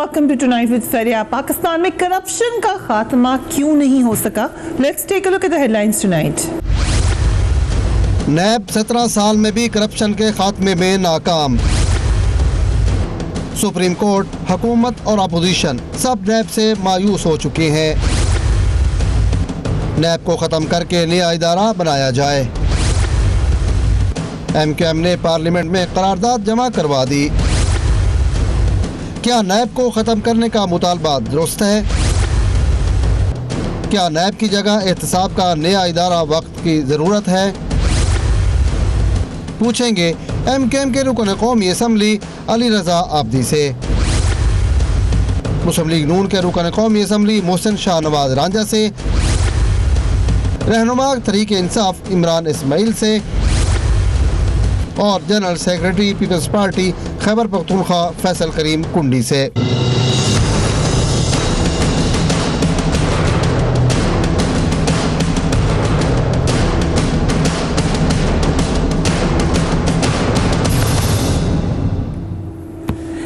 Welcome to tonight with Faria. Pakistan में corruption का खात्मा क्यों नहीं हो सका? Let's take a look at the headlines tonight. NAB 17 साल में भी करप्शन के खात्मे में नाकाम। सुप्रीम कोर्ट, हुकूमत और अपोजिशन सब नैब से मायूस हो चुके हैं। नैब को ख़त्म करके नया इदारा बनाया जाए। MQM ने पार्लियामेंट में करारदाद जमा करवा दी। क्या नैब को ख़त्म करने का मुतालबा दुरुस्त है? क्या नैब की जगह एहतसाब का नया इदारा वक्त की ज़रूरत है? पूछेंगे MQM के रुकन कौमी असम्बली अली रज़ा आबदी से। मुस्लिम लीग नून के रुकन कौमी असम्बली मोहसिन शाह नवाज रांझा से, रहनुमा तहरीक इंसाफ इमरान इस्माइल से और general secretary Peoples Party Khyber Pakhtunkhwa Faisal Karim Kundi से।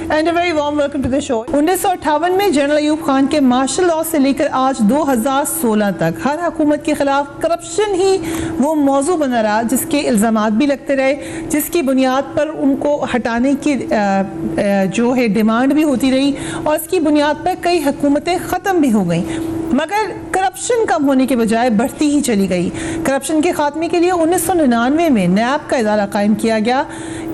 And a very warm welcome to the show. 1958 में जनरल अयूब खान के मार्शल लॉ से लेकर आज 2016 तक हर हुकूमत के खिलाफ करप्शन ही वो मौजू बना रहा जिसके इल्ज़ामात भी लगते रहे, जिसकी बुनियाद पर उनको हटाने की जो है डिमांड भी होती रही और इसकी बुनियाद पर कई हुकूमतें ख़त्म भी हो गई, मगर करप्शन कम होने के बजाय बढ़ती ही चली गई। करप्शन के खात्मे के लिए 1999 में नैब का इदारा कायम किया गया।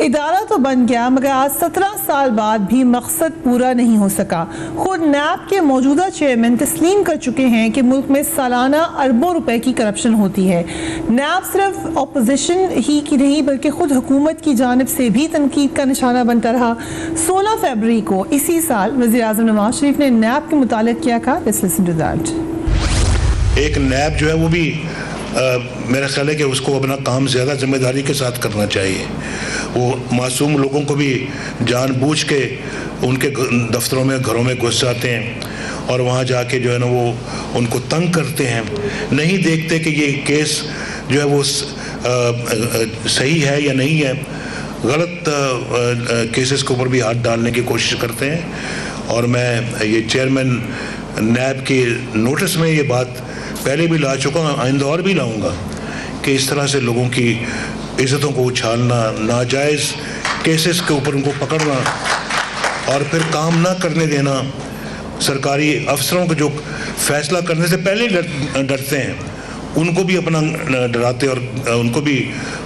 इदारा तो बन गया मगर आज 17 साल बाद भी मकसद पूरा नहीं हो सका। खुद नैब के मौजूदा चेयरमैन तस्लीम कर चुके हैं कि मुल्क में सालाना अरबों रुपए की करप्शन होती है। नैब सिर्फ अपोजिशन ही की नहीं बल्कि खुद हुकूमत की जानिब से भी तनकीद का निशाना बनता रहा। 16 फरवरी को इसी साल वज़ीर आज़म नवाज शरीफ ने नैब के मुतालिक किया था। Let's listen to that. एक नैब जो है वो भी मेरा ख्याल है कि उसको अपना काम ज़्यादा जिम्मेदारी के साथ करना चाहिए। वो मासूम लोगों को भी जानबूझ के उनके दफ्तरों में घरों में घुस जाते हैं और वहाँ जाके जो है ना वो उनको तंग करते हैं, नहीं देखते कि ये केस जो है वो सही है या नहीं है, गलत केसेस के ऊपर भी हाथ डालने की कोशिश करते हैं। और मैं ये चेयरमैन नैब के नोटिस में ये बात पहले भी ला चुका हूँ, आइंदा और भी लाऊंगा कि इस तरह से लोगों की इज़्ज़तों को उछालना, नाजायज़ केसेस के ऊपर उनको पकड़ना और फिर काम ना करने देना, सरकारी अफसरों को जो फैसला करने से पहले डरते हैं उनको भी अपना डराते और उनको भी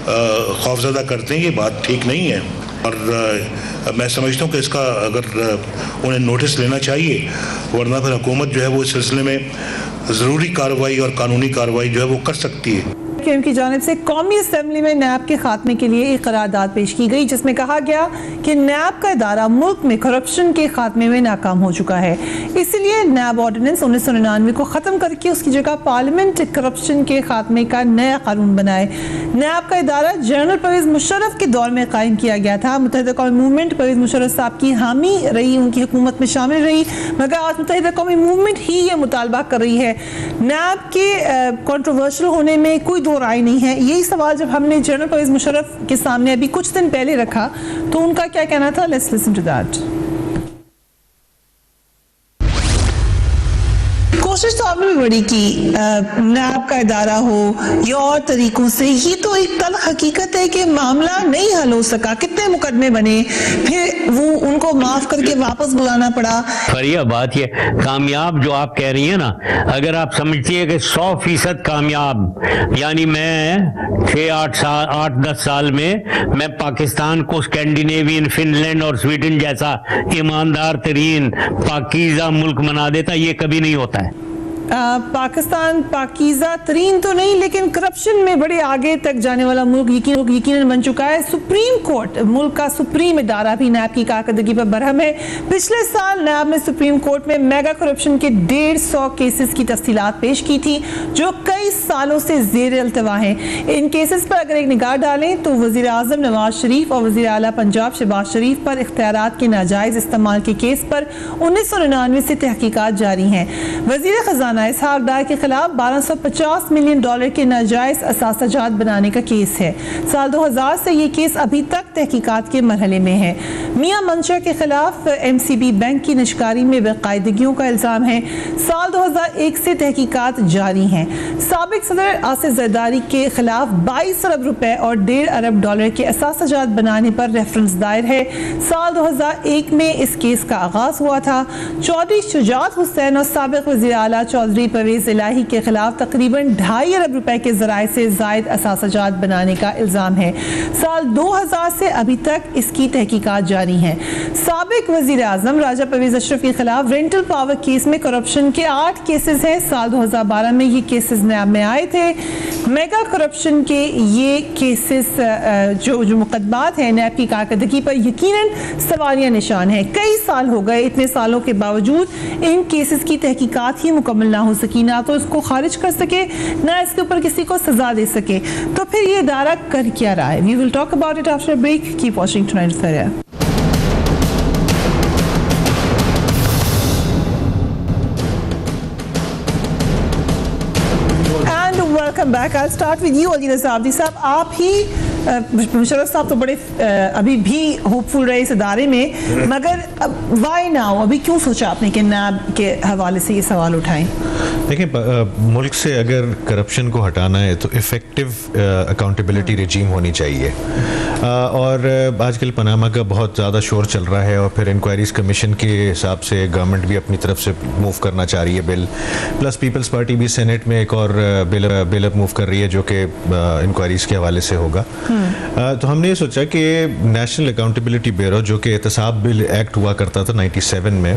खौफज़दा करते हैं, ये बात ठीक नहीं है। और मैं समझता हूँ कि इसका अगर उन्हें नोटिस लेना चाहिए, वरना फिर हुकूमत जो है वो इस सिलसिले में ज़रूरी कार्रवाई और कानूनी कार्रवाई जो है वो कर सकती है। की जानिब से कौमी असम्बली में नैब के खात्मे के लिए एक करारदाद पेश की गई जिसमें कहा गया कि नैब का इदारा मुल्क में करप्शन के खात्मे में नाकाम हो चुका है, इसलिए नैब ऑर्डिनेंस 1999 को ख़त्म करके उसकी जगह पार्लियामेंट करप्शन के खात्मे का नया कानून बनाए। नैब का इदारा जनरल परवेज़ मुशर्रफ के दौर में कायम किया गया था। मुत्तहिदा कौमी मूवमेंट परवेज़ मुशर्रफ साहब की हामी रही, उनकी हुकूमत में शामिल रही, मगर आज मुत्तहिदा कौमी मूवमेंट ही ये मुतालबा कर रही है। नैब के कंट्रोवर्शियल होने में कोई राय नहीं है। यही सवाल जब हमने जनरल परवेज़ मुशर्रफ के सामने अभी कुछ दिन पहले रखा तो उनका क्या कहना था? Let's listen to that. कोशिश तो आपने भी बड़ी की, नैब का इदारा हो या और तरीकों से, ये तो एक तल्ख हकीकत है कि मामला नहीं हल हो सका। कितने मुकदमे बने, फिर वो उनको माफ करके वापस बुलाना पड़ा। फरिया बात ये कामयाब जो आप कह रही है ना, अगर आप समझती है कि 100% कामयाब, यानी मैं 6-8-10 साल में मैं पाकिस्तान को स्कैंडिनेवियन, फिनलैंड और स्वीडन जैसा ईमानदार तरीन पाकीज़ा मुल्क बना देता, ये कभी नहीं होता है। पाकिस्तान पाकीज़ा तरीन तो नहीं, लेकिन करप्शन में बड़े आगे तक जाने वाला मुल्क यकीनन बन चुका है। सुप्रीम कोर्ट, मुल्क का सुप्रीम इदारा भी नैब की कारकर्दगी पर बरहम है। पिछले साल नैब ने सुप्रीम कोर्ट में मेगा करप्शन के 150 केसेस की तफसीलात पेश की थी जो कई सालों से ज़ेर अल्तवा हैं। इन केसेस पर अगर एक निगाह डालें तो वज़ीर आज़म नवाज शरीफ और वज़ीर आला पंजाब शहबाज शरीफ पर इख्तियारात के नाजायज़ इस्तेमाल के केस पर 1999 से तहकीकात जारी हैं। वज़ीर ख़ज़ाना राना इसहाक डार के खिलाफ $1250 मिलियन के नाजायज असासाजात बनाने का केस है। साल 2000 से ये केस अभी तक तहकीकात के मरहले में है। मियां मंशा के खिलाफ MCB बैंक की निशकारी में बेकायदगियों का इल्जाम है। साल 2001 से तहकीकात जारी हैं। साबिक सदर आसिफ जरदारी के खिलाफ 22 अरब रुपए और $1.5 अरब के असासाजात बनाने पर रेफरेंस दायर है। साल 2001 में इस केस का आगाज हुआ था। चौधरी शुजात हुसैन और साबिक वज़ीर आला चौधरी परवेज इलाही के खिलाफ तकरीबन $2.5 अरब के ज़राए से जायद असासाजात बनाने का इल्जाम है। साल 2000 से अभी तक इसकी तहकीकात जारी है। साबिक वज़ीर आज़म राजा परवेज अशरफ के खिलाफ रेंटल पावर केस में करप्शन के 8 केसेस हैं। साल 2012 में ये केसेस नैब में आए थे। मेगा करप्शन के ये केसेस जो मुकदमात हैं नैब की कारकर्दगी पर यकीनन सवालिया निशान है। कई साल हो गए, इतने सालों के बावजूद इन केसेस की तहकीकात ही मुकम्मल ना हो सकी, ना तो इसको खारिज कर सके ना इसके ऊपर किसी को सजा दे सके, तो फिर ये इदारा कर क्या रहा है? We will talk about it after break. Keep watching tonight Faria. Welcome back. I start with you Ali Raza Abdi साहब। आप ही मुशर्रफ साहब तो बड़े अभी भी होपफुल रहे इस इदारे में, मगर वाई नाउ, अभी क्यों सोचा आपने कि नैब के हवाले से ये सवाल उठाएं? देखिए, मुल्क से अगर करप्शन को हटाना है तो इफ़ेक्टिव अकाउंटेबिलिटी रेजीम होनी चाहिए। और आजकल पनामा का बहुत ज़्यादा शोर चल रहा है और फिर इंक्वायरीज कमीशन के हिसाब से गवर्नमेंट भी अपनी तरफ से मूव करना चाह रही है बिल, प्लस पीपल्स पार्टी भी सेनेट में एक और बिल मूव कर रही है जो कि इंक्वायरीज के हवाले से होगा। तो हमने ये सोचा कि नेशनल अकाउंटेबिलिटी ब्यूरो, जो कि एहतसाब बिल एक्ट हुआ करता था 97 में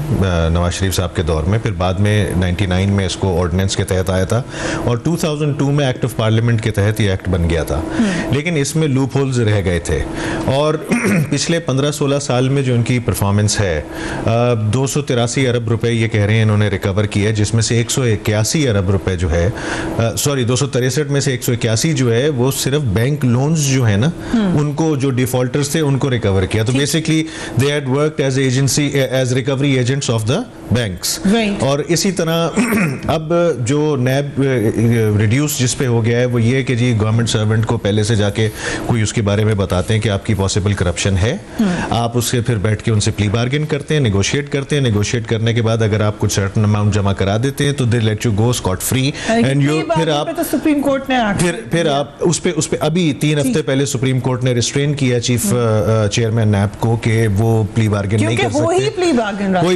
नवाज शरीफ साहब के दौर में, फिर बाद में 99 में इसको ऑर्डिनेंस के तहत आया था और 2002 में एक्ट ऑफ पार्लियामेंट के तहत ये एक्ट बन गया था, लेकिन इसमें लूप होल्स रह गए थे। और पिछले 15-16 साल में जो इनकी परफॉर्मेंस है, 283 अरब रुपए ये कह रहे हैं इन्होंने रिकवर किया, जिसमें से 181 अरब रुपए जो है, 263 में से 181 जो है वो सिर्फ बैंक लोन्स जो है ना उनको, जो डिफॉल्टर्स थे उनको रिकवर किया। तो basically they had worked as agency, as recovery agents of the banks. और इसी तरह अब जो नैब रिड्यूस जिस पे हो गया है वो ये कि जी गवर्नमेंट सर्वेंट को पहले से जाके कोई उसके बारे में बताते हैं कि आपकी पॉसिबल करप्शन है, आप उसके फिर बैठ के उनसे प्ली बार्गेन करते हैं, नेगोशिएट करते हैं, नेगोशिएट करने के बाद अगर आप कुछ सर्टेन अमाउंट जमा करा देते हैं तो they let you go scot free and you, फिर आप तो सुप्रीम कोर्ट ने फिर आप उस पे अभी 3 हफ्ते पहले सुप्रीम कोर्ट ने रिस्ट्रेन किया चीफ चेयरमैन नैब को कि वो प्ली बार्गेन नहीं कर सकते, कोई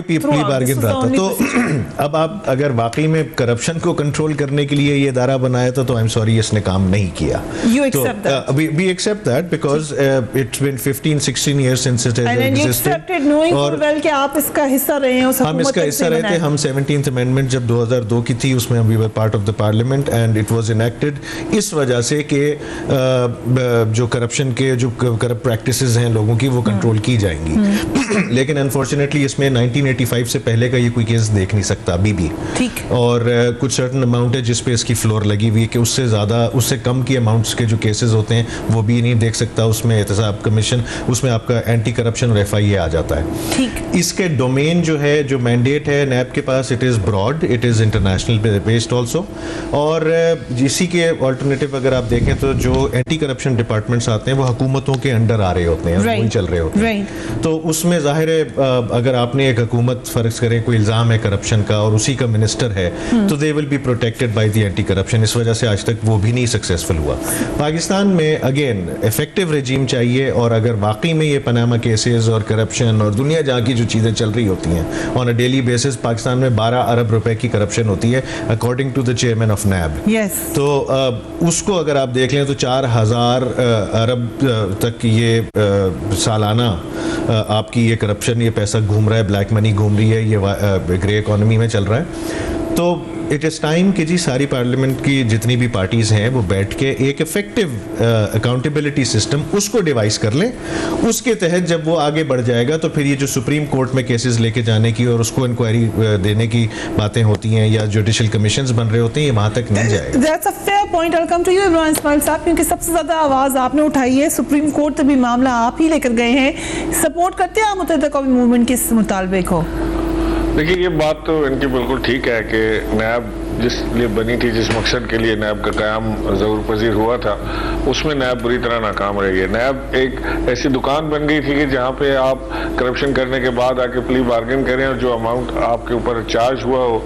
प्ली बार्गेन रहा था। तो अब आप अगर वाकई में करप्शन को कंट्रोल करने के लिए ये इदारा बनाया था तो आई एम सॉरी इसने काम नहीं किया। We accept that because it's been 15-16 years since it has existed. और कि आप इसका हिस्सा रहे हैं, हम इसका हिस्सा रहे थे। हम 17th अमेंडमेंट जब 2002 की थी उसमें we were part of the parliament and it was enacted इस वजह से कि जो करप्शन के जो करप्ट प्रैक्टिसेस हैं लोगों की वो कंट्रोल की जाएंगी। लेकिन अनफॉर्चुनेटली इसमें 1985 से पहले का ये कोई केस देख नहीं सकता अभी भी। ठीक। और कुछ सर्टेन अमाउंट है जिस पे इसकी फ्लोर लगी हुई है कि उससे ज़्यादा, उससे कम की अमाउंट्स के जो केसेस होते हैं वो भी नहीं देख सकता। उसमें एहतसाब कमीशन, उसमें आपका एंटी करप्शन और FIA आ जाता है। ठीक। इसके डोमेन जो है, जो मैंडेट है नैब के पास, it is broad, it is international based also. और इसी के ऑल्टरनेटिव अगर आप देखें तो जो एंटी करप्शन डिपार्टमेंट्स आते हैं वो हुकूमतों के अंडर आ रहे होते हैं, वही चल रहे होते हैं। तो उसमें जाहिर है अगर आपने एक हुकूमत फर्ज करें कोई इल्ज़ाम है करप्शन का और उसी का मिनिस्टर है तो they will be protected by the anti corruption. इस वजह से आज तक वो भी नहीं सक्सेसफुल हुआ। पाकिस्तान में अगेन इफेक्टिव रेजीम चाहिए और अगर वाकई में ये पनामा केसेस और करप्शन और दुनिया जहाँ की जो चीज़ें चल रही होती हैं on a daily basis, Pakistan में 12 अरब रुपए की करप्शन होती है according to the chairman of NAB. तो उसको अगर आप देख लें तो 4000 अरब तक ये सालाना आपकी ये करप्शन, ये पैसा घूम रहा है, ब्लैक मनी घूम रही है, ये ग्रे इकोनॉमी में चल रहा है। तो इट इज़ टाइम कि जी सारी पार्लियामेंट की जितनी भी पार्टीज़ हैं वो बैठ के एक इफेक्टिव अकाउंटेबिलिटी सिस्टम उसको डिवाइस कर लें। उसके तहत जब वो आगे बढ़ जाएगा तो फिर ये जो सुप्रीम कोर्ट में केसेस लेके जाने की और उसको इंक्वायरी देने की बातें होती हैं या जुडिशल कमीशंस बन रहे होते हैं, ये वहाँ तक नहीं जाएगा। That's a fair point. I come to you Imran Ismail साहब, क्योंकि सबसे ज़्यादा आवाज़ आपने उठाई है, सुप्रीम कोर्ट तक भी मामला आप ही लेकर गए हैं। सपोर्ट करते हैं आप मुत्तहिदा कौमी मूवमेंट के इस मुतालबे को? देखिए, ये बात तो इनकी बिल्कुल ठीक है कि नैब जिस लिए बनी थी, जिस मकसद के लिए नैब का क़याम ज़रूर पजीर हुआ था, उसमें नैब बुरी तरह नाकाम रही है। नैब एक ऐसी दुकान बन गई थी कि जहाँ पे आप करप्शन करने के बाद आके प्ली बार्गेन करें और जो अमाउंट आपके ऊपर चार्ज हुआ हो,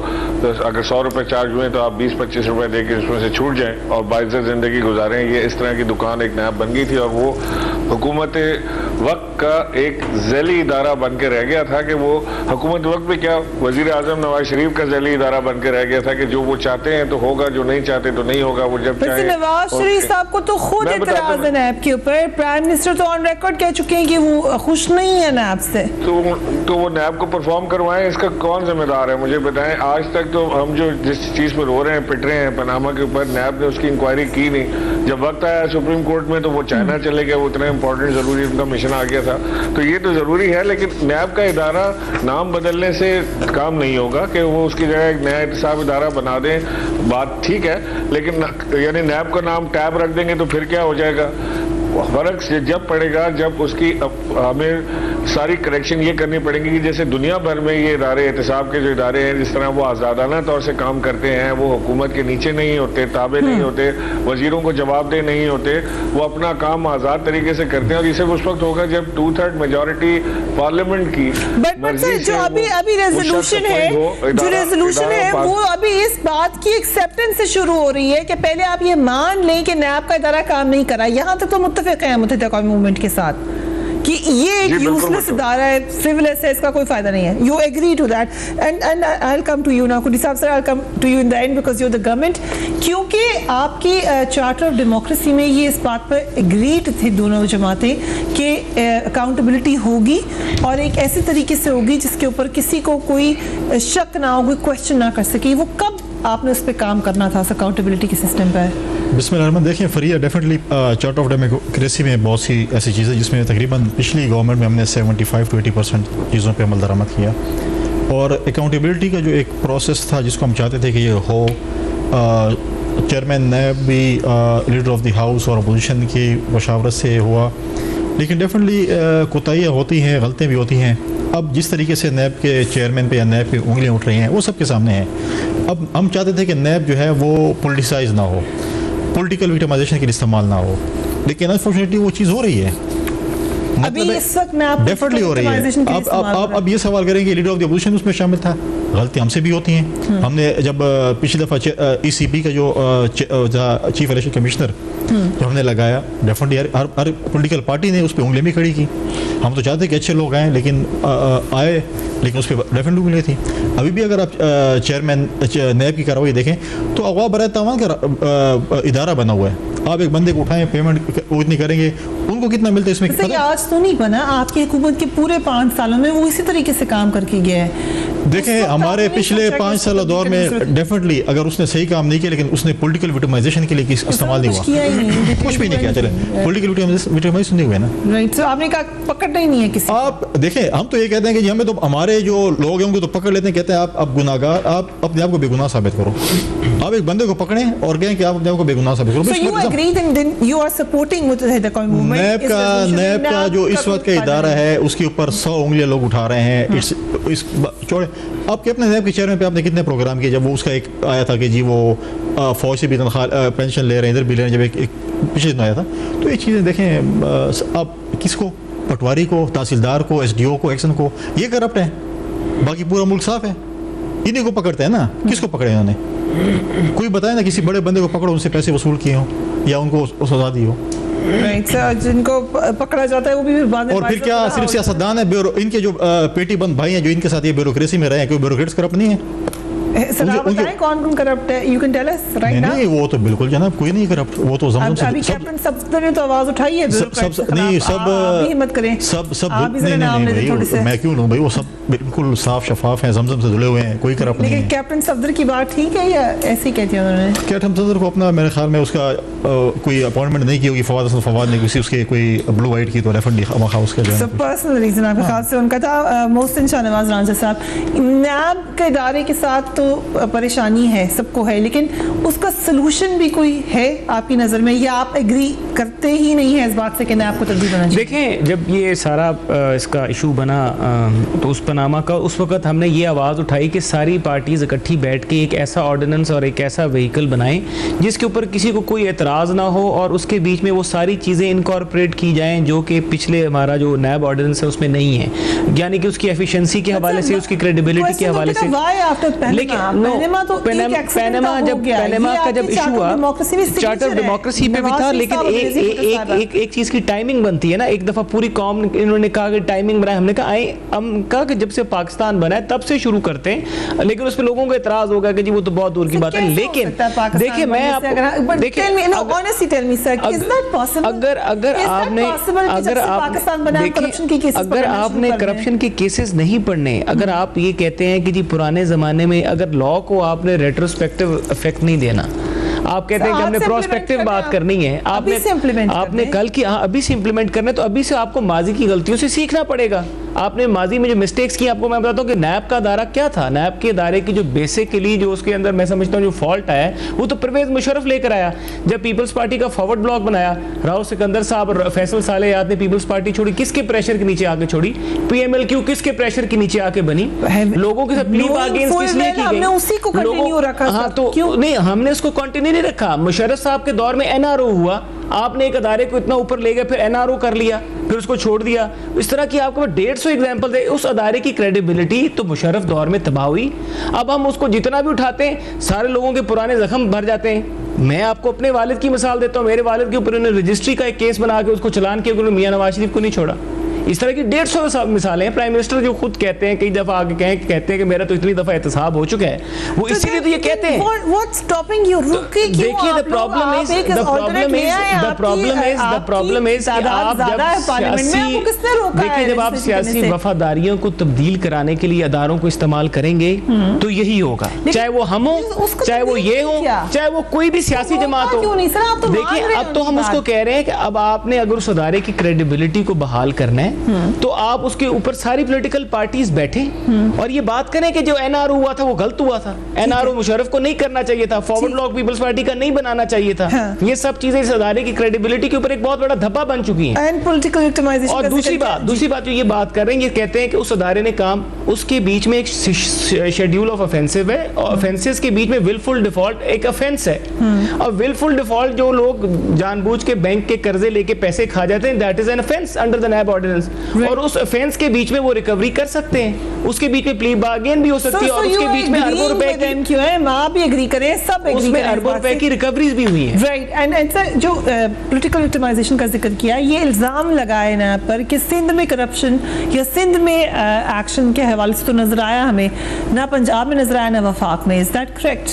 तो अगर 100 रुपये चार्ज हुए तो आप 20-25 रुपये दे के उसमें से छूट जाएँ और बाइज़्ज़त ज़िंदगी गुजारें। ये इस तरह की दुकान एक नैब बन गई थी और वो हुकूमत वक्त का एक ज़ैली इदारा बन के रह गया था कि वो हुकूमत वक्त में क्या, वज़ीर आज़म नवाज शरीफ का ज़ैली इदारा बन के रह गया था कि जो वो चाहते हैं तो होगा, जो नहीं चाहते तो नहीं होगा। वो जब चाहे नवाज शरीफ साहब को तो खुद इतराज़ है नैब के ऊपर, प्राइम मिनिस्टर तो ऑन रिकॉर्ड कह चुके हैं कि वो खुश नहीं है नैब से। तो वो नैब को परफॉर्म करवाएं, इसका कौन जिम्मेदार है मुझे बताएं। आज तक तो हम जो जिस चीज़ पर रो रहे हैं, पिट रहे हैं पनामा के ऊपर, नैब ने उसकी इंक्वायरी की नहीं। जब वक्त आया सुप्रीम कोर्ट में तो वो चाइना चले गए, वो इतना इंपॉर्टेंट ज़रूरी उनका मिशन आ गया था। तो ये तो ज़रूरी है, लेकिन नैब का इदारा नाम बदलने से काम नहीं होगा कि वो उसकी जगह एक नया एहतसाब इदारा बना दें, बात ठीक है, लेकिन यानी नैब का नाम टैब रख देंगे तो फिर क्या हो जाएगा। फर्क जब पड़ेगा जब उसकी हमें सारी करेक्शन ये करनी पड़ेगी कि जैसे दुनिया भर में ये इदारे, एहतसाब के जो इदारे हैं, जिस तरह वो आज़ादाना तौर से काम करते हैं, वो हुकूमत के नीचे नहीं होते, ताबे नहीं होते, वजीरों को जवाबदेह नहीं होते, वो अपना काम आज़ाद तरीके से करते हैं। और इसे उस वक्त होगा जब 2/3 मेजॉरिटी पार्लियामेंट की मर्जी से अभी रेजोल्यूशन है, जो रेजोल्यूशन है वो अभी इस बात की एक्सेप्टेंस से शुरू हो रही है कि पहले आप ये मान लें कि नैब का इदारा काम नहीं करा। यहाँ तक तो मुत्तफिक है मुत्तहिदा कौमी मूवमेंट के साथ कि ये एक यूजलेस इदारा है, फ्रिवलेस है, इसका कोई फायदा नहीं है। You agree to that and I will come to you now Kudi साहब sir, I will come to you in the end because you are the government, क्योंकि आपकी चार्टर ऑफ डेमोक्रेसी में ये इस बात पर एग्रीड थे दोनों जमातें कि अकाउंटेबिलिटी होगी और एक ऐसे तरीके से होगी जिसके ऊपर किसी को कोई शक ना हो, कोई क्वेश्चन ना कर सके। वो कब आपने उस पर काम करना था, अकाउंटेबिलिटी के सिस्टम पर? बिस्मिल्लाह, देखिए फरिया, डेफिनेटली चार्टर ऑफ डेमोक्रेसी में बहुत सी ऐसी चीज़ें जिसमें तकरीबन पिछली गवर्नमेंट में हमने 75 to 80% चीज़ों पे अमल दरामद किया। और अकाउंटेबिलिटी का जो एक प्रोसेस था जिसको हम चाहते थे कि ये हो, चेयरमैन नैब भी लीडर ऑफ द हाउस और अपोजिशन की मशावरत से हुआ, लेकिन डेफिनेटली कोताहियाँ होती हैं, गलतियाँ भी होती हैं। अब जिस तरीके से नैब के चेयरमैन पे या नैब पे उंगलियाँ उठ रही हैं वो सबके सामने है। अब हम चाहते थे कि नैब जो है वो पोलिटिसाइज ना हो, पॉलिटिकल विक्टिमाइजेशन के लिए इस्तेमाल ना हो, लेकिन अनफॉर्चुनेटली वो चीज़ हो रही है। अभी इस वक्त मैं डेफिनेटली हो रही है। अब ये सवाल करेंगे, लीडर ऑफ द अपोजिशन उसमें शामिल था, गलती हमसे भी होती हैं। हमने जब पिछली दफ़ा ECB का जो चीफ इलेक्शन कमिश्नर जो हमने लगाया, डेफिनेटली हर पॉलिटिकल पार्टी ने उस पर उंगली भी खड़ी की। हम तो चाहते कि अच्छे लोग आए, लेकिन आए, लेकिन उस पर डेफिनेटली उंगली थी। अभी भी अगर आप चेयरमैन नैब की कार्रवाई देखें तो अगवा बराए तावान का इदारा बना हुआ है। आप एक बंदे को उठाएं, पेमेंट वो इतनी करेंगे, उनको कितना मिलता है इसमें पता है? आज तो नहीं बना, आपकी हुकूमत के पूरे 5 सालों में वो इसी तरीके से काम करके गया है। देखें, हमारे पिछले 5 साल दौर में डेफिनेटली अगर उसने सही काम नहीं किया, लेकिन उसने पॉलिटिकल विक्टिमाइजेशन के लिए इस्तेमाल नहीं हुआ, कुछ भी नहीं किया। चले पॉलिटिकल विक्टिमाइजेशन नहीं हुए ना, राइट। आपने कहा पकड़ना ही नहीं है किसी। आप देखें, हम तो ये कहते हैं कि हमें तो हमारे जो लोग हैं उनको तो पकड़ लेते हैं, कहते हैं आप गुनाहगार, आप अपने आप को बेगुनाह साबित करो। आप एक बंदे को पकड़ें और कहें कि आप अपने आप को बेगुनाह साबित करो। नैब का जो इस वक्त का इदारा है उसके ऊपर 100 उंगलियां लोग उठा रहे हैं। इस छोड़े, आपके अपने नैब के चेयरमैन पे आपने कितने प्रोग्राम किए? जब वो उसका एक आया था कि जी वो फौज से भी तनख्वाह पेंशन ले रहे हैं, इधर भी ले रहे हैं, जब एक पिछले दिन आया था, तो ये चीज़ें देखें, आप किसको, पटवारी को, तहसीलदार को, SDO को, एक्शन को, ये करप्ट है, बाकी पूरा मुल्क साफ है। इन्हीं को पकड़ते हैं ना, किसको पकड़े इन्होंने? कोई बताए ना, किसी बड़े बंदे को पकड़ो, उनसे पैसे वसूल किए हों या उनको सजा दी हो। राइट सर, जिनको पकड़ा जाता है वो भी बाद में, और फिर क्या सिर्फ सियासतदान है? इनके जो पेटी बंद भाई हैं जो इनके साथ ये ब्यूरोक्रेसी में रहे हैं, कोई ब्यूरोक्रेट्स करप्ट नहीं है? सर आप बताएं कौन कौन करप्ट है? You can tell us right now. नहीं, वो तो बिल्कुल जनाब कोई नहीं करप्ट, वो तो जमजम से अभी कैप्टन सफदर ने तो आवाज उठाई है, नहीं सब हिम्मत करें, सब नहीं, मैं क्यों लूं भाई, वो सब बिल्कुल साफ शफाफ हैं, जमजम से धुले हुए हैं, कोई करप्ट नहीं है। लेकिन कैप्टन सफदर की बात ठीक है या ऐसे ही कहती है उन्होंने? कैप्टन सफदर को अपना, मेरे ख्याल में उसका कोई अपॉइंटमेंट नहीं की होगी, फवाद ने किसी उसके कोई ब्लू वाइट की, तो डेफिनेटली हाउस का जो पर्सनल रीजन आपके ख्याल से उनका था। मोहसिन शाहनवाज रांझा साहब, नैब के इदारे के साथ तो परेशानी है, सबको है, लेकिन उसका सलूशन भी कोई है आपकी नज़र में, या आप एग्री करते ही नहीं है इस बात से कि नैब को तब्दील होना चाहिए? देखें, जब ये सारा इसका इशू बना तो उस पनामा का, उस वक्त हमने ये आवाज़ उठाई कि सारी पार्टीज इकट्ठी बैठ के एक ऐसा ऑर्डिनेंस और एक ऐसा व्हीकल बनाएं जिसके ऊपर किसी को कोई एतराज़ ना हो और उसके बीच में वो सारी चीज़ें इनकॉर्पोरेट की जाएं जो कि पिछले हमारा जो नैब ऑर्डिनेंस है उसमें नहीं है, यानी कि उसकी एफिशिएंसी के हवाले से, उसकी क्रेडिबिलिटी के हवाले से। लेकिन पैनामा का जब इशू हुआ चार्टर ऑफ डेमोक्रेसी पे भी था, लेकिन एक चीज की टाइमिंग बनती है ना। एक दफा पूरी कौम इन्होंने कहा कि टाइमिंग बनाए, हमने कहा हम कहा कि जब से पाकिस्तान बना है तब से शुरू करते हैं, लेकिन उस पर लोगों को एतराज होगा कि जी वो तो बहुत दूर की बात है। लेकिन देखिए, मैं आपको अगर आपने करप्शन के केसेस नहीं पढ़ने, अगर आप ये कहते हैं कि जी पुराने जमाने में, अगर लॉ को आपने रेट्रोस्पेक्टिव इफेक्ट नहीं देना, आप कहते हैं कि हमने प्रोस्पेक्टिव बात करनी है, आपने कल की अभी से इम्प्लीमेंट करना है, तो अभी से आपको माजी की गलतियों से सीखना पड़ेगा। आपने माजी में जो मिस्टेक्स की, आपको मैं बताता हूँ कि नैब का दायरा क्या था। नैब के दायरे की जो बेसिकली जो उसके अंदर मैं समझता हूँ जो फॉल्ट आया वो तो परवेज मुशर्रफ लेकर आया। जब पीपल्स पार्टी का फॉरवर्ड ब्लॉक बनाया, राव सिकंदर साहब और फैसल सालेयात ने पीपल्स पार्टी छोड़ी, किसके प्रेशर के नीचे आके छोड़ी? पीएमएलक्यू किसके प्रेशर के नीचे आके बनी? लोगों के साथ प्ली बार्गेन्स किस लिए की गई? हाँ, तो नहीं, हमने उसको कंटिन्यू नहीं रखा। मुशर्रफ साहब के दौर में एनआरओ हुआ, आपने एक अदारे को इतना ऊपर ले गए, फिर एनआरओ कर लिया, फिर उसको छोड़ दिया। इस तरह की आपको 150 एग्जांपल दे। उस अदारे की क्रेडिबिलिटी तो मुशर्रफ दौर में तबाह हुई। अब हम उसको जितना भी उठाते हैं, सारे लोगों के पुराने जख्म भर जाते हैं। मैं आपको अपने वालिद की मिसाल देता हूँ। मेरे वालिद के ऊपर उन्होंने रजिस्ट्री का एक केस बना के उसको चलान किया, उन्होंने मियां नवाज शरीफ को नहीं छोड़ा। इस तरह की 150 मिसालें हैं। प्राइम मिनिस्टर जो खुद कहते हैं, कई दफा आगे कहते हैं कि मेरा तो इतनी दफा एहतसाब हो चुका है, वो इसीलिए तो ये कहते हैं। What's stopping you? रुकिए क्यों? देखिए, the problem is कि आप जब आप सियासी वफादारियों को तब्दील कराने के लिए अदारों को इस्तेमाल करेंगे तो यही होगा, चाहे वो हम हो, चाहे वो ये हो, चाहे वो कोई भी सियासी जमात हो। देखिए, अब तो हम उसको कह रहे हैं कि अब आपने अगर उस अदारे की क्रेडिबिलिटी को बहाल करना है तो आप उसके ऊपर सारी पॉलिटिकल पार्टीज बैठे और ये बात करें कि जो एनआरओ हुआ था वो गलत हुआ था। एनआरओ मुशर्रफ को नहीं करना चाहिए था, फॉरवर्ड ब्लॉक पीपल्स पार्टी का नहीं बनाना चाहिए था। ये सब चीजें इस अदारे की क्रेडिबिलिटी के ऊपर एक बहुत बड़ा धब्बा बन चुकी हैं। और दूसरी बात जो ये बात कर रहे हैं, ये कहते हैं कि उस अदारे ने काम, उसके बीच में एक शेड्यूल ऑफ ऑफेंसिव है, ऑफेंसेस के बीच में विलफुल डिफॉल्ट एक ऑफेंस है। और विलफुल डिफॉल्ट जो लोग जानबूझ के बैंक के कर्जे लेके पैसे खा जाते हैं, that is an offence under the NAB ordinance. और उस ऑफेंस के बीच में वो रिकवरी कर सकते हैं, उसके बीच में प्ली बार्गेन भी हो सकती है, और उसके बीच में अरबों रुपए क्यों है, मां भी एग्री करें, सब एग्री करें, अरबों रुपए की रिकवरीज भी हुई हैं। राइट। एंड सर, जो पॉलिटिकल विक्टिमाइजेशन का जिक्र किया, ये इल्जाम लगाए ना पर कि सिंध में करप्शन या सिंध में एक्शन के हवाले से तो नजर आया हमें, ना पंजाब में नजर आया ना वफाक में। Is that correct?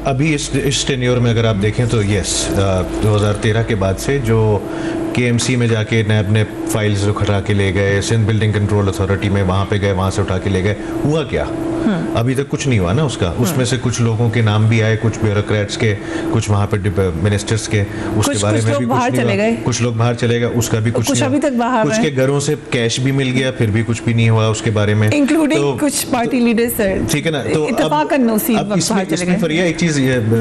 अभी इस टेन्योर में अगर आप देखें तो यस, 2013 के बाद से जो केएमसी में जाके नैब ने फाइल्स उठा के ले गए, सिंध बिल्डिंग कंट्रोल अथॉरिटी में वहाँ पे गए, वहाँ से उठा के ले गए, हुआ क्या? अभी तक कुछ नहीं हुआ ना उसका। उसमें से कुछ लोगों के नाम भी आए, कुछ ब्यूरोक्रेट्स के, कुछ वहाँ पे मिनिस्टर्स के, उसके बारे में भी कुछ नहीं हुआ। कुछ लोग बाहर चले गए, उसका भी कुछ अभी तक बाहर, कुछ के घरों से कैश भी मिल गया, फिर भी कुछ भी नहीं हुआ उसके बारे में, इंक्लूडिंग कुछ पार्टी लीडर्स। ठीक है ना? तो अब इसमें फरिया एक चीज,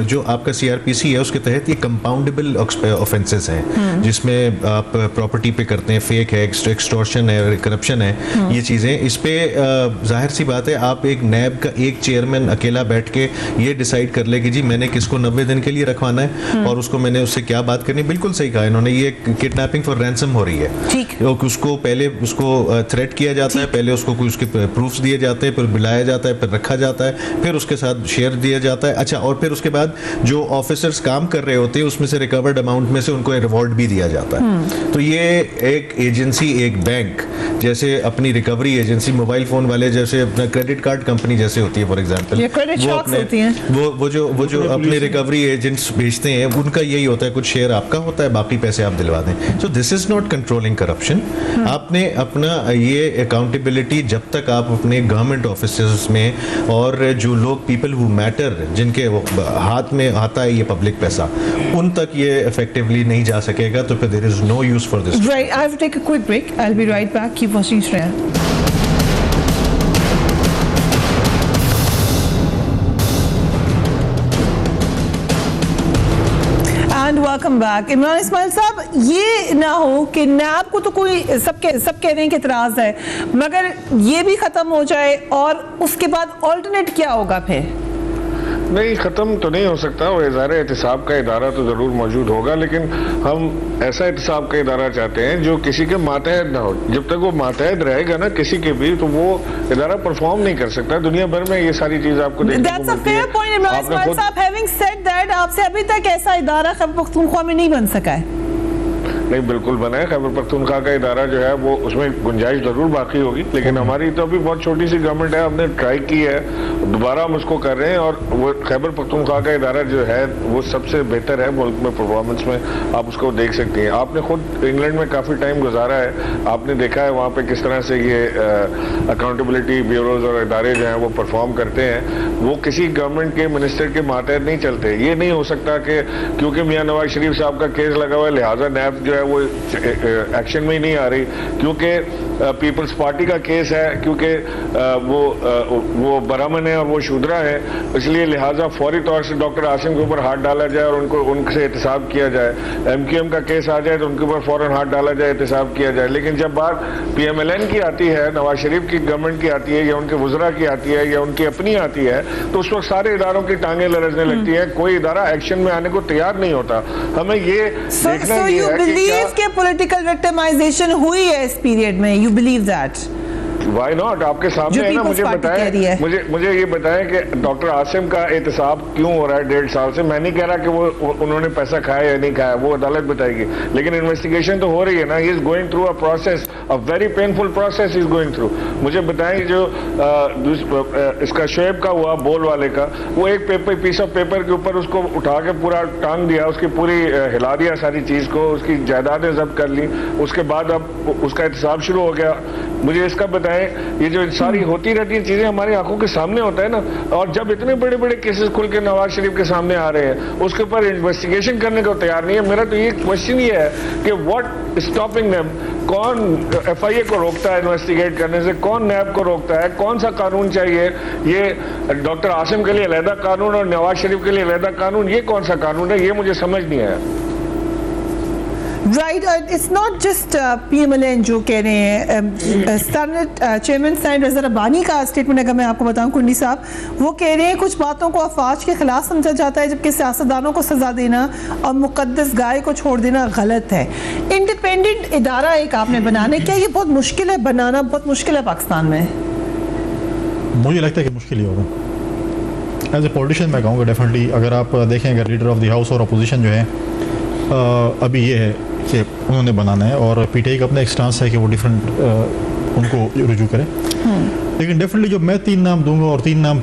जो आपका सीआरपीसी है उसके तहत ये कंपाउंडेबल ऑफेंसेस हैं, जिसमें आप प्रॉपर्टी पे करते हैं, फेक है, एक्सटॉर्शन है, करप्शन है, ये चीजें। इस पे जाहिर सी बात है, आप एक नैब का एक चेयरमैन अकेला बैठ के ये डिसाइड कर ले कि जी मैंने किसको 90 दिन के लिए रखवाना है और उसको मैंने उससे क्या बात करनी। बिल्कुल सही कहा इन्होंने, ये किडनैपिंग फॉर रैंसम हो रही है। उसको पहले उसको थ्रेट किया जाता है, पहले उसको कुछ उसके प्रूफ्स दिए जाते हैं, फिर बुलाया जाता है, फिर रखा जाता है, फिर उसके साथ शेयर दिया जाता है। अच्छा, और फिर उसके बाद जो ऑफिसर्स काम कर रहे होते हैं उसमें से रिकवर्ड अमाउंट में से उनको रिवॉर्ड भी दिया जाता है। तो ये एक एजेंसी, एक बैंक जैसे अपनी रिकवरी एजेंसी, मोबाइल फोन वाले जैसे अपना क्रेडिट कार्ड कंपनी जैसे होती है फॉर एग्जांपल, वो जो अपने रिकवरी एजेंट्स भेजते हैं, उनका यही होता है, कुछ शेयर आपका होता है, बाकी पैसे आप दिलवा दें। So this is not controlling corruption. आपने अपना ये अकाउंटेबिलिटी जब तक आप अपने गवर्नमेंट ऑफिस में और जो लोग पीपल हु मैटर, जिनके हाथ में आता है ये पब्लिक पैसा, उन तक ये इफेक्टिवली नहीं जा सकेगा, तो फिर there is no use for this. Right, I will take a quick break, I will be right back, keep watching Shreya. Welcome back. Imran Ismail साहब, ये ना हो कि नैब को तो कोई सब कह रहे हैं कि इतराज़ है, मगर ये भी ख़त्म हो जाए और उसके बाद ऑल्टरनेट क्या होगा फिर? नहीं, ख़त्म तो नहीं हो सकता। वो इज़ारे एहतिसाब का इदारा तो ज़रूर मौजूद होगा, लेकिन हम ऐसा एहतिसाब का इदारा चाहते हैं जो किसी के मातहत ना हो। जब तक वो मातहत रहेगा ना किसी के भी, तो वो इदारा परफॉर्म नहीं कर सकता। दुनिया भर में ये सारी चीज़ आपको देखने को मिलती है। Having said that, आपसे अभी तक ऐसा इदारा खैबर पख्तूनख्वा में नहीं बन सका है? नहीं, बिल्कुल बना है। खैबर पख्तूनख्वा का इदारा जो है वो उसमें गुंजाइश जरूर बाकी होगी, लेकिन हमारी तो अभी बहुत छोटी सी गवर्नमेंट है, हमने ट्राई की है, दोबारा हम उसको कर रहे हैं। और वो खैबर पख्तूनख्वा का इदारा जो है वो सबसे बेहतर है मुल्क में परफॉर्मेंस में। आप उसको देख सकते हैं। आपने खुद इंग्लैंड में काफ़ी टाइम गुजारा है, आपने देखा है वहाँ पे किस तरह से ये अकाउंटेबिलिटी ब्यूरोज और इदारे जो हैं वो परफॉर्म करते हैं। वो किसी गवर्नमेंट के मिनिस्टर के मातहत नहीं चलते। ये नहीं हो सकता कि क्योंकि मियाँ नवाज शरीफ साहब का केस लगा हुआ है लिहाजा नैब जो है वो एक्शन में ही नहीं आ रही, क्योंकि पीपल्स पार्टी का केस है, क्योंकि वो बरामन है और वो शूद्रा है, इसलिए लिहाजा फौरी तौर से डॉक्टर आसिम के ऊपर हाथ डाला जाए और उनको उनसे एहतिसाब किया जाए। MQM का केस आ जाए तो उनके ऊपर फौरन हाथ डाला जाए, एहतिसाब किया जाए। लेकिन जब बात PMLN की आती है, नवाज शरीफ की गवर्नमेंट की आती है, या उनके वज़रा की आती है, या उनकी अपनी आती है, तो उस वक्त सारे इदारों की टांगें लरजने लगती है। कोई इदारा एक्शन में आने को तैयार नहीं होता। हमें ये देखना ये है कि पॉलिटिकल विक्टिमाइजेशन हुई है इस पीरियड में। You believe that? Why not? आपके सामने है ना। मुझे बताएं, मुझे ये बताएं कि डॉक्टर आसिम का एहतिसाब क्यों हो रहा है 1.5 साल से। मैं नहीं कह रहा कि वो उन्होंने पैसा खाया या नहीं खाया, वो अदालत बताएगी, लेकिन इन्वेस्टिगेशन तो हो रही है ना। He is going through a process, a very painful process is going through. मुझे बताएं जो इसका शोएब का हुआ, बोल वाले का, वो एक पीस ऑफ पेपर के ऊपर उसको उठा के पूरा टांग दिया, उसकी पूरी हिला दिया सारी चीज को, उसकी जायदादें जब्त कर ली, उसके बाद अब उसका एहतिसाब शुरू हो गया। मुझे इसका बताएं, ये जो सारी होती रहती हैं चीजें हमारी आंखों के सामने होता है ना, और जब इतने बड़े बड़े केसेस खुल के नवाज शरीफ के सामने आ रहे हैं, उसके ऊपर इन्वेस्टिगेशन करने को तैयार नहीं है। मेरा तो ये क्वेश्चन ये है कि व्हाट स्टॉपिंग देम? कौन FIA को रोकता है इन्वेस्टिगेट करने से? कौन नैब को रोकता है? कौन सा कानून चाहिए? ये डॉक्टर आसिम के लिए अलहदा कानून और नवाज शरीफ के लिए अलहदा कानून, ये कौन सा कानून है? ये मुझे समझ नहीं आया। Right, it's not just PMLN जो कह रहे हैं। चेयरमैन सैयद रज़ा रब्बानी का स्टेटमेंट अगर मैं आपको बताऊं, कुंडी साहब, वो कह रहे हैं कुछ बातों को अफवाज के खिलाफ समझा जाता है, जबकि सियासतदानों को सजा देना और मुकद्दस गाय को छोड़ देना गलत है। इंडिपेंडेंट इदारा एक आपने बनाने, क्या ये बहुत मुश्किल है बनाना? बहुत मुश्किल है पाकिस्तान में? मुझे लगता है कि मुश्किल ही होगा। एज ए पॉलिटिशियन मैं कहूँगा डेफिनेटली, अगर आप देखें, अगर लीडर ऑफ द हाउस और अपोजिशन जो है अभी ये है कि उन्होंने बनाना है, और PTI का अपना एक स्टांस है कि वो डिफरेंट उनको रुजू करें। लेकिन डेफिनेटली जो मैं 3 नाम दूंगा और 3 नाम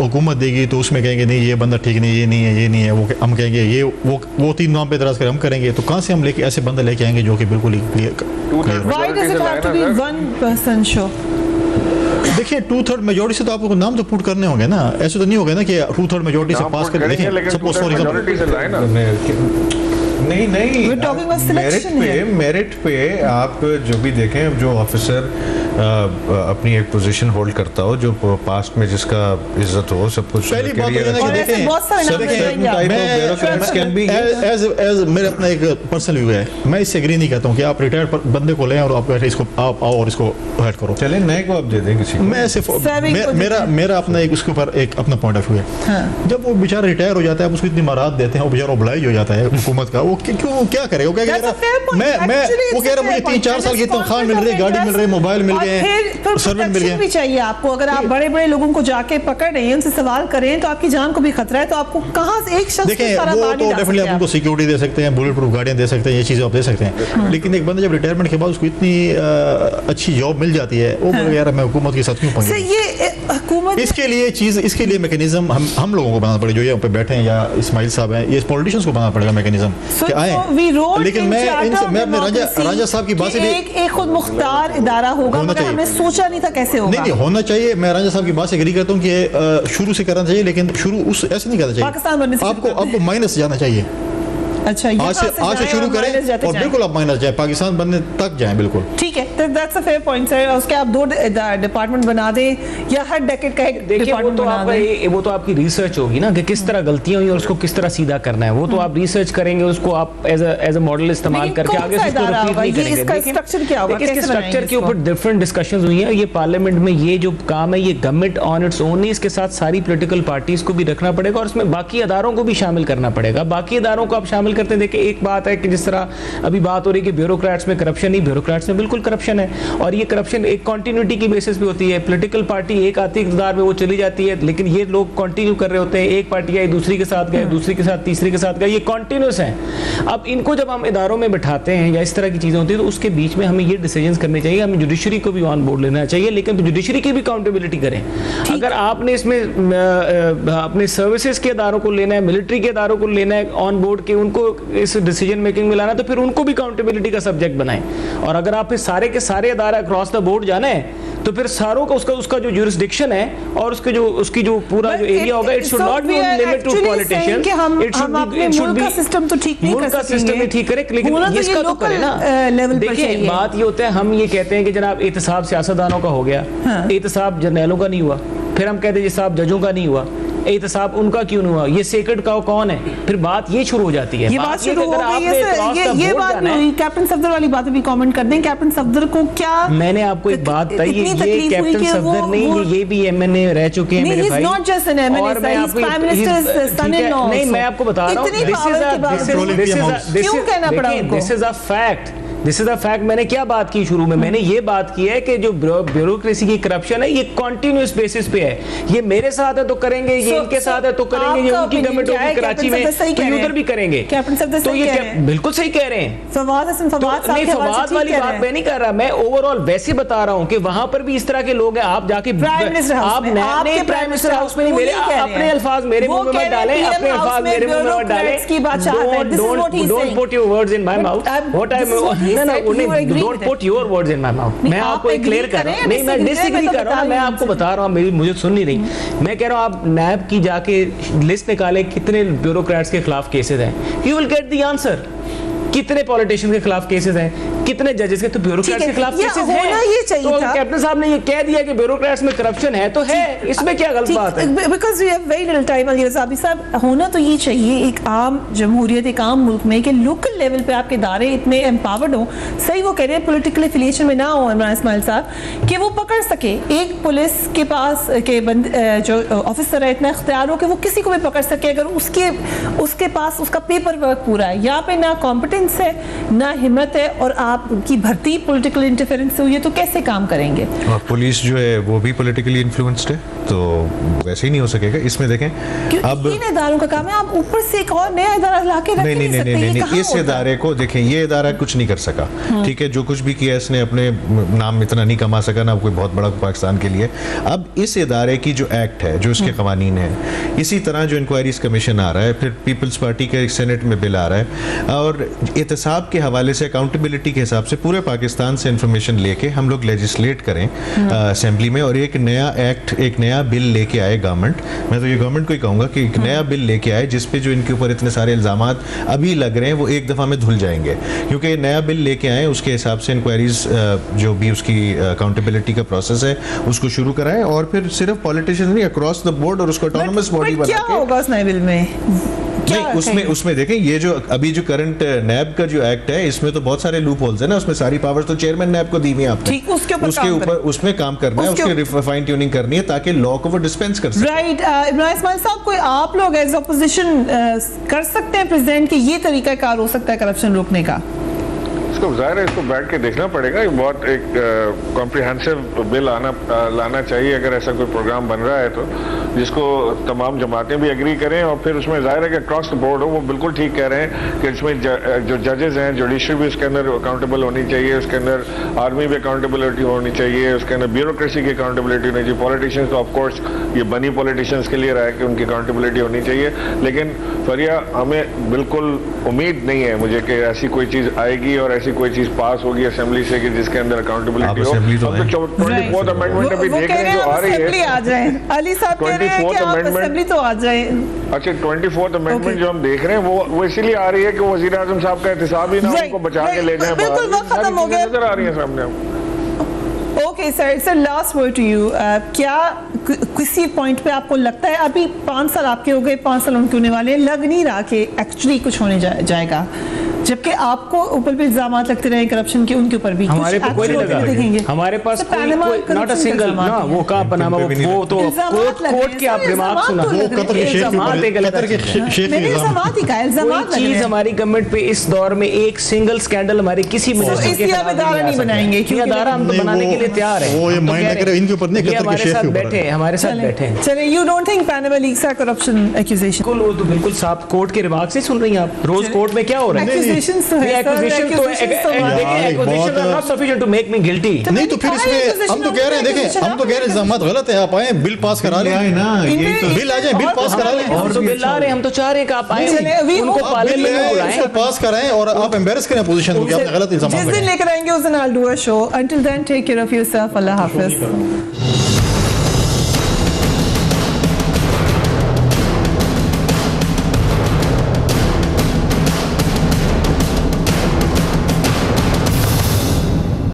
हुकूमत देगी, तो उसमें कहेंगे नहीं ये बंदा ठीक नहीं, ये नहीं है, ये नहीं है, वो हम कहेंगे ये वो 3 नाम पे एतराज़ करें, हम करेंगे। तो कहाँ से हम लेके ऐसे बंदा लेके आएंगे जो कि बिल्कुल ही clear? Why does it have to be one person show? देखिए 2/3 मेजोरिटी से तो आपको नाम तो पुट करने होंगे ना। ऐसे तो नहीं होगा ना कि 2/3 मेजोरिटी से पास कर। देखिए सपोज फॉर एग्जांपल, नहीं मेरिट पे आप जो भी देखें, जो ऑफिसर अपनी एक पोजीशन होल्ड करता हो, जो पास्ट में जिसका इज्जत हो, सब कुछ पहली बात मेरा अपना एक पर्सनल व्यू है, मैं इससे एग्री नहीं करता हूँ कि आप रिटायर्ड बंदे को लें और आप इसको आप आओ और इसको हेड करो। चले नए को आप दे दें किसी को। मैं सिर्फ मेरा अपना एक उसके ऊपर एक अपना पॉइंट ऑफ व्यू है। जब वो बेचारा रिटायर हो जाता है, उसको इतनी मराद देते हैं, वो बेचारा ओब्लाइज हो जाता है हुकूमत का, वो क्यों क्या करेगा? वो क्या कह रहा मैं वो कह रहा मुझे 3-4 साल की तनख्वाह मिल रही, गाड़ी मिल रही, मोबाइल मिल गए, सर्वेंट मिल गए। भी चाहिए आपको। अगर आप बड़े बड़े लोगों को जाके पकड़ रहे हैं, उनसे सवाल करें, तो आपकी जान को भी खतरा है। तो आपको कहाँ से एक शख्स देखें, वो तो डेफिनेटली आप उनको सिक्योरिटी दे सकते हैं, बुलेट प्रूफ गाड़ियाँ दे सकते हैं, ये चीज़ें आप दे सकते हैं। लेकिन एक बंदा जब रिटायरमेंट के बाद उसको इतनी अच्छी जॉब मिल जाती है, वो यार मैं हुकूमत के साथ क्यों पंगे? ये हुकूमत इसके लिए मैकेनिज्म हम लोगों को बनाना पड़ेगा, जो यहाँ पे बैठे हैं या इस्माइल साहब हैं, ये पॉलिटिशियंस को बनाना पड़ेगा मैकेनिज्म कि आए। लेकिन मैं अपने राजा साहब की बात से एक खुद मुख्तार इदारा होगा, मगर हमने सोचा नहीं था कैसे होगा। नहीं होना चाहिए। मैं राजा साहब की बात से एग्री करता हूँ कि शुरू से करना चाहिए, लेकिन शुरू ऐसे नहीं करना चाहिए। पाकिस्तान बनने से आपको माइनस जाना चाहिए। अच्छा, आज से शुरू करें और बिल्कुल आप माइनस जाए, पाकिस्तान बनने तक जाएं बिल्कुल। ठीक है, तो that's a fair point sir. उसके आप 2 डिपार्टमेंट बना दें या हर डेकेड का एक डिपार्टमेंट बना दें। वो तो आपकी रिसर्च होगी ना कि किस तरह गलतियां हुई और उसको किस तरह सीधा करना है। वो तो आप रिसर्च करेंगे, उसको आप एज अ मॉडल इस्तेमाल करके आगे उसको रिपीट नहीं करेंगे। इसका स्ट्रक्चर क्या होगा, इसके स्ट्रक्चर के ऊपर डिफरेंट डिस्कशंस हुई हैं। ये पार्लियामेंट में ये जो काम है ये गवर्नमेंट ऑन इट्स ओन नहीं, इसके साथ सारी पॉलिटिकल पार्टीज को भी रखना पड़ेगा और इसमें बाकी अदारों को भी शामिल करना पड़ेगा। बाकी अदारों को आप शामिल करते हैं। देखिए, एक बात है कि जिस तरह अभी बात हो रही है कि ब्यूरोक्रेट्स में करप्शन, नहीं, ब्यूरोक्रेट्स में बिल्कुल करप्शन है और ये करप्शन एक कंटिन्यूटी की बेसिस पे होती है। पॉलिटिकल पार्टी एक आती है इक़्तिदार में, वो चली जाती है, लेकिन ये लोग कंटिन्यू कर रहे होते हैं। एक पार्टी आई, दूसरी के साथ गए, दूसरी के साथ, तीसरी के साथ गए, ये कंटिन्यूस है। अब इनको जब हम इदारों में बैठाते हैं या इस तरह की चीजें होती है तो उसके बीच में हमें ये डिसीजंस करने चाहिए, हमें जुडिशरी को भी ऑन बोर्ड लेना चाहिए, लेकिन जुडिशरी की भी अकाउंटेबिलिटी करें। अगर आपने इसमें अपने सर्विसेज के इदारों को लेना है, मिलिट्री के इदारों को लेना है ऑन बोर्ड के, उनको इस डिसीजन मेकिंग में लाना, तो फिर उनको भी अकाउंटेबिलिटी का सब्जेक्ट बनाएं। और अगर आप फिर सारे के सारे इदारे अक्रॉस द बोर्ड जाना है तो फिर सारों का उसका जो जुरिस्डिक्शन है और उसकी जो पूरा जो एरिया होगा, it should not be limited to politicians. It should be system तो ठीक नहीं कर सकते, सिस्टम ही ठीक करे, लेकिन इसका तो करे ना। देखिए, बात ये होता है, हम ये कहते हैं कि जनाब एहतसाब सियासतदानों का हो गया, एहतसाब जर्नैलों का नहीं हुआ, फिर हम कहते हैं ये साहब जजों का नहीं हुआ, एहतसाब उनका क्यों नहीं हुआ, ये सेक्रेड का कौन है, फिर बात ये शुरू हो जाती है। ये बात शुरू हो गई है, ये बात नहीं। कैप्टन सफदर वाली बात भी कमेंट कर दें। कैप्टन सफदर को क्या, मैंने आपको एक बात बताई, ये कैप्टन सफदर नहीं, ये भी एमएनए रह चुके हैं मेरे भाई। Not just an MNA, he is prime minister's son in law. नहीं, मैं आपको बता रहा हूं, क्यों कहना पड़ा उनको? This is a fact, this is a fact. मैंने क्या बात की शुरू में, मैंने ये बात की है कि जो ब्यूरोक्रेसी की करप्शन है ये कॉन्टिन्यूस बेसिस पे है। ये मेरे साथ है तो करेंगे, ये इनके साथ है तो करेंगे, ये उनकी गवर्नमेंट होगी कराची में तो ये उधर भी करेंगे। तो ये बिल्कुल सही कह रहे हैं। फवाद वाली बात मैं नहीं कर रहा, मैं ओवरऑल वैसे बता रहा हूँ कि वहां पर भी इस तरह के लोग हैं। आप जाके प्राइम मिनिस्टर हाउस में नहीं, मेरे अपने अल्फाज मेरे मुंह में मत डालें, अपने अल्फाज मेरे मुंह में मत डालें। Don't put your words in my mouth. What I Don't put your words in my mouth. मैं आपको क्लियर कर रहा हूँ, नहीं मैं डिसएग्री कर रहा हूँ, मैं आपको बता रहा हूँ, मुझे सुन नहीं रही। मैं कह रहा हूँ आप नैब की जाके लिस्ट निकालें कितने ब्यूरोक्रेट्स के खिलाफ केसेस हैं, you will get the answer। कितने पॉलिटिशियन के खिलाफ केसेस हैं, कितने जजेस के, तो ब्यूरोक्रेट्स के खिलाफ केसेस हैं। तो कैप्टन साहब ने ये कह दिया कि ब्यूरोक्रेट्स में करप्शन है तो है, इसमें क्या गलत बात है? Because we have very little time. Ali Razavi साहब, होना तो ये चाहिए एक आम जमहूरियत, एक आम मुल्क में कि लोकल लेवल पे आपके इदारे इतने एम्पावर्ड हो। सही वो कह रहे हैं, पॉलिटिकल एफिलिएशन में ना हो इमरान इस्माइल साहब, कि वो पकड़ सके। एक पुलिस के पास के जो ऑफिसर है इतना इख्तियार हो कि वो किसी को भी पकड़ सके अगर उसके पास उसका पेपर वर्क पूरा है। यहाँ पे ना कॉम्पिटेंस है, ना हिम्मत है, और आपकी भर्ती पॉलिटिकल इंटरफेरेंस से हुई है, तो कैसे काम करेंगे? और पुलिस जो है वो भी पॉलिटिकली इन्फ्लुएंस्ड है, तो वैसे ही नहीं हो सकेगा। इसमें देखें, अब इन इदारों का काम है, आप ऊपर से एक और नया इदारा लाके रख नहीं सकते। नहीं, इस इदारे को देखें, ये इदारा कुछ नहीं कर सका, ठीक है, जो कुछ भी किया इसने अपने नाम इतना नहीं कमा सका ना कोई बहुत बड़ा पाकिस्तान के लिए। अब इस इदारे की जो एक्ट है, जो इसके कवानीन है, इसी तरह जो इंक्वायरीज कमीशन आ रहा है, फिर पीपल्स पार्टी के सेनेट में बिल आ रहा है, और एहतसाब के हवाले से अकाउंटेबिलिटी के हिसाब से पूरे पाकिस्तान से इंफॉर्मेशन लेके हम लोग लेजिस्लेट करें असेंबली में, और एक नया एक्ट, एक नया बिल लेके आए गवर्नमेंट। मैं तो ये गवर्नमेंट को ही कहूँगा कि एक नया बिल लेके आए जिसपे जो इनके ऊपर इतने सारे इल्ज़ामात अभी लग रहे हैं वो एक दफ़ा में धुल जाएंगे, क्योंकि नया बिल लेके आए, उसके हिसाब से इंक्वायरीज जो भी उसकी अकाउंटेबिलिटी का प्रोसेस है उसको शुरू कराएं, और फिर सिर्फ पॉलिटिशियन नहीं, अक्रॉस द बोर्ड, और उसको ऑटोनमस बॉडी बना के। क्या होगा उस नए बिल में? नहीं, उसमें देखें, ये जो अभी जो करंट नैब का जो एक्ट है, इसमें तो बहुत सारे लूप होल्स है ना, उसमें सारी पावर्स तो चेयरमैन नैब को दी हुई है आपने, उसके ऊपर उसमें काम करना है, उसकी फाइन ट्यूनिंग करनी है ताकि लॉ को वो डिस्पेंस कर सके। राइट। इमरान इस्माइल साहब, कोई आप लोग एज ऑपोजिशन कर सकते हैं प्रेसिडेंट कि ये तरीका कार हो सकता है करप्शन रोकने का? इसको ज़ाहिर है, इसको बैठ के देखना पड़ेगा। ये बहुत एक कॉम्प्रिहेंसिव बिल लाना चाहिए अगर ऐसा कोई प्रोग्राम बन रहा है तो, जिसको तमाम जमातें भी एग्री करें, और फिर उसमें ज़ाहिर है कि अक्रॉस द बोर्ड हो। वो बिल्कुल ठीक कह रहे हैं कि इसमें जो जजेस हैं, जुडिशरी भी उसके अंदर अकाउंटेबल होनी चाहिए, उसके अंदर आर्मी भी अकाउंटेबिलिटी होनी चाहिए, उसके अंदर ब्यूरोक्रेसी की अकाउंटेबिलिटी होनी चाहिए। पॉलिटिशियंस तो ऑफकोर्स ये बनी पॉलिटिशियंस के लिए रहा है कि उनकी अकाउंटेबिलिटी होनी चाहिए, लेकिन फरिया हमें बिल्कुल उम्मीद नहीं है मुझे कि ऐसी कोई चीज़ आएगी और ऐसी ऐसी कोई चीज पास होगी असेंबली से कि जिसके अंदर अकाउंटेबिलिटी हो। assembly तो हम तो 24th अमेंडमेंट अभी देख रहे हैं जो आ रही है। आ जाए अली साहब कह रहे हैं कि आप असेंबली तो आ जाए। अच्छा 24th अमेंडमेंट जो हम देख रहे हैं वो इसीलिए आ रही है कि वजीर आजम साहब का एहतसाब ही ना उनको बचा के ले जाए। बिल्कुल वक्त खत्म हो गया, नजर आ रही है सामने। Okay sir, it's last word to you. क्या किसी पॉइंट पे आपको लगता है, अभी 5 साल आपके हो गए, 5 साल उनके होने वाले, लग नहीं रहा कि एक्चुअली कुछ होने जाएगा, जबकि आपको ऊपर भी इल्जाम लगते रहे करप्शन के, उनके ऊपर भी हमारे पे कोई नहीं लगा, हमारे पास नॉट अ सिंगल ना, वो कहाँ पनामा, वो तो कोर्ट के आप दिमाग सुना, वो कतर के शेख चीज हमारी गवर्नमेंट पे इस दौर में एक सिंगल स्कैंडल हमारे किसी मिनिस्टर के खिलाफ नहीं बनाएंगे, क्योंकि अदारा हम तो बनाने के लिए तैयार है। वो ये माइंड ना करे इनके ऊपर नहीं, कतर के हमारे शेख साथ के ऊपर बैठे हैं, हमारे साथ बैठे हैं। चलिए, you don't think Panama leaks are corruption accusation? बिल्कुल, वो तो बिल्कुल साफ कोर्ट के रिमार्क से सुन रही हैं आप, रोज कोर्ट में क्या हो रहा है। एक्यूजेशंस तो है, टू मेक मी गिल्टी। नहीं तो फिर इसमें हम तो कह रहे हैं, देखें हम तो कह रहे हैं इल्जाम गलत है, आप आए बिल पास करा लें ना, बिल आ जाए, बिल पास करा लें। और तो बिल आ रहे हैं, हम तो चाह रहे हैं कि आप आए उनको पार्लियामेंट में बुलाएं, पास कराएं और आप एम्बैरस करें पोजीशन को, आपने गलत इल्जाम जिस दिन लेकर आएंगे उस दिन I'll do a show. Until then, take care of yourself. Allah Hafiz.